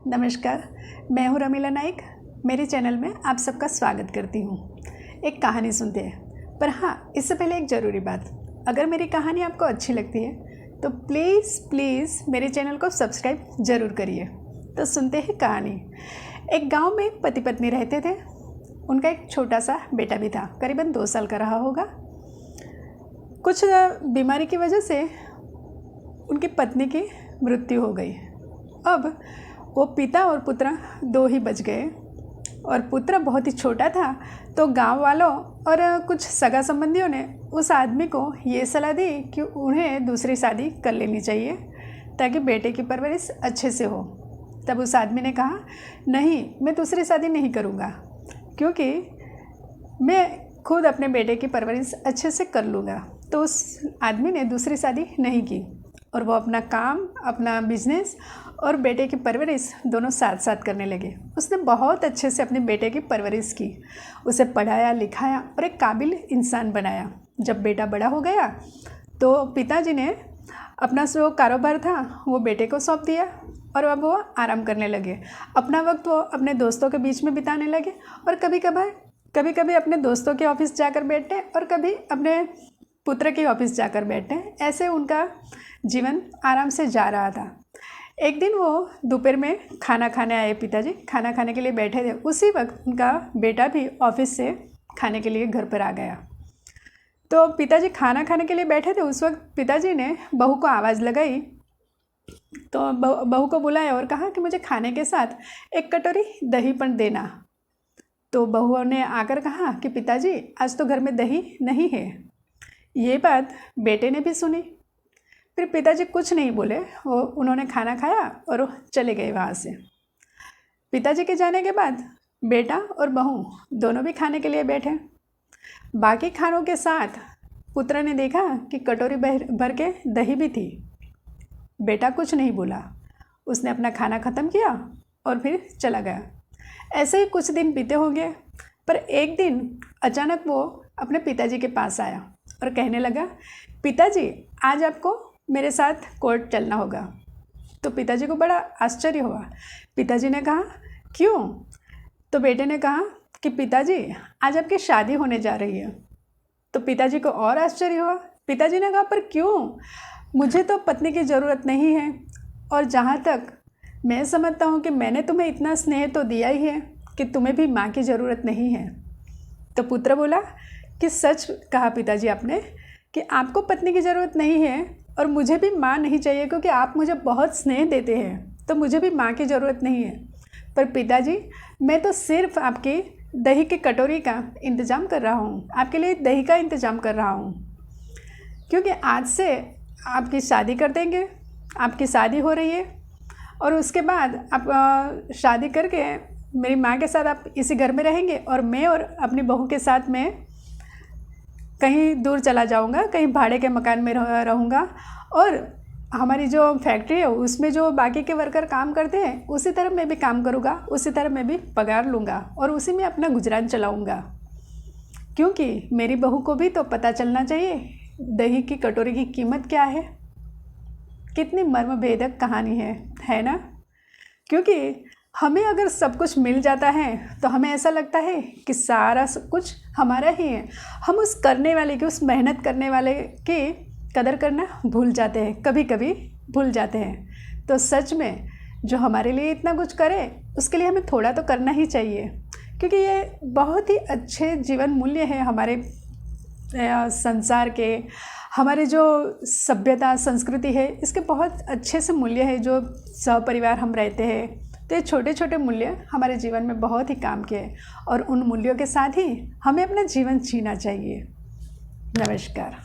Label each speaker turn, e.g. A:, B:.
A: नमस्कार, मैं हूँ रमीला नाइक। मेरे चैनल में आप सबका स्वागत करती हूँ। एक कहानी सुनते हैं, पर हाँ, इससे पहले एक ज़रूरी बात, अगर मेरी कहानी आपको अच्छी लगती है तो प्लीज़ मेरे चैनल को सब्सक्राइब ज़रूर करिए। तो सुनते हैं कहानी। एक गांव में पति पत्नी रहते थे। उनका एक छोटा सा बेटा भी था, करीबन 2 साल का रहा होगा। कुछ बीमारी की वजह से उनकी पत्नी की मृत्यु हो गई। अब वो पिता और पुत्र 2 ही बच गए और पुत्र बहुत ही छोटा था, तो गांव वालों और कुछ सगा संबंधियों ने उस आदमी को ये सलाह दी कि उन्हें दूसरी शादी कर लेनी चाहिए ताकि बेटे की परवरिश अच्छे से हो। तब उस आदमी ने कहा, नहीं, मैं दूसरी शादी नहीं करूँगा, क्योंकि मैं खुद अपने बेटे की परवरिश अच्छे से कर लूँगा। तो उस आदमी ने दूसरी शादी नहीं की और वो अपना काम, अपना बिजनेस और बेटे की परवरिश दोनों साथ साथ करने लगे। उसने बहुत अच्छे से अपने बेटे की परवरिश की, उसे पढ़ाया लिखाया और एक काबिल इंसान बनाया। जब बेटा बड़ा हो गया तो पिताजी ने अपना जो कारोबार था वो बेटे को सौंप दिया और अब वो आराम करने लगे। अपना वक्त वो अपने दोस्तों के बीच में बिताने लगे और कभी कभी अपने दोस्तों के ऑफिस जाकर बैठे और कभी अपने पुत्र के ऑफिस जाकर बैठे। ऐसे उनका जीवन आराम से जा रहा था। एक दिन वो दोपहर में खाना खाने आए। पिताजी खाना खाने के लिए बैठे थे। उसी वक्त उनका बेटा भी ऑफिस से खाने के लिए घर पर आ गया। तो पिताजी खाना खाने के लिए बैठे थे। उस वक्त पिताजी ने बहू को आवाज़ लगाई, तो बहू को बुलाया और कहा कि मुझे खाने के साथ एक कटोरी दही पण देना। तो बहू ने आकर कहा कि पिताजी, आज तो घर में दही नहीं है। ये बात बेटे ने भी सुनी। फिर पिताजी कुछ नहीं बोले, उन्होंने खाना खाया और चले गए वहाँ से। पिताजी के जाने के बाद बेटा और बहू दोनों भी खाने के लिए बैठे। बाकी खानों के साथ पुत्र ने देखा कि कटोरी भर के दही भी थी। बेटा कुछ नहीं बोला, उसने अपना खाना ख़त्म किया और फिर चला गया। ऐसे ही कुछ दिन बीते होंगे, पर एक दिन अचानक वो अपने पिताजी के पास आया और कहने लगा, पिताजी, आज आपको मेरे साथ कोर्ट चलना होगा। तो पिताजी को बड़ा आश्चर्य हुआ। पिताजी ने कहा, क्यों? तो बेटे ने कहा कि पिताजी, आज आपकी शादी होने जा रही है। तो पिताजी को और आश्चर्य हुआ। पिताजी ने कहा, पर क्यों? मुझे तो पत्नी की ज़रूरत नहीं है, और जहाँ तक मैं समझता हूँ कि मैंने तुम्हें इतना स्नेह तो दिया ही है कि तुम्हें भी माँ की ज़रूरत नहीं है। तो पुत्र बोला कि सच कहा पिताजी आपने कि आपको पत्नी की ज़रूरत नहीं है और मुझे भी माँ नहीं चाहिए, क्योंकि आप मुझे बहुत स्नेह देते हैं, तो मुझे भी माँ की ज़रूरत नहीं है। पर पिताजी, मैं तो सिर्फ आपकी दही की कटोरी का इंतज़ाम कर रहा हूँ, आपके लिए दही का इंतज़ाम कर रहा हूँ, क्योंकि आज से आपकी शादी कर देंगे। आपकी शादी हो रही है और उसके बाद आप शादी करके मेरी माँ के साथ आप इसी घर में रहेंगे और मैं और अपनी बहू के साथ में कहीं दूर चला जाऊंगा, कहीं भाड़े के मकान में रहूँगा, और हमारी जो फैक्ट्री है उसमें जो बाकी के वर्कर काम करते हैं उसी तरह मैं भी काम करूँगा, उसी तरह मैं भी पगार लूँगा और उसी में अपना गुजरान चलाऊँगा, क्योंकि मेरी बहू को भी तो पता चलना चाहिए दही की कटोरी की कीमत क्या है। कितनी मर्मभेदक कहानी है ना? क्योंकि हमें अगर सब कुछ मिल जाता है तो हमें ऐसा लगता है कि सारा कुछ हमारा ही है। हम उस करने वाले की, उस मेहनत करने वाले की कदर करना भूल जाते हैं, कभी कभी भूल जाते हैं। तो सच में जो हमारे लिए इतना कुछ करे उसके लिए हमें थोड़ा तो करना ही चाहिए, क्योंकि ये बहुत ही अच्छे जीवन मूल्य है हमारे संसार के। हमारे जो सभ्यता संस्कृति है इसके बहुत अच्छे से मूल्य है। जो सहपरिवार हम रहते हैं, तो ये छोटे छोटे मूल्य हमारे जीवन में बहुत ही काम के हैं और उन मूल्यों के साथ ही हमें अपना जीवन जीना चाहिए। नमस्कार।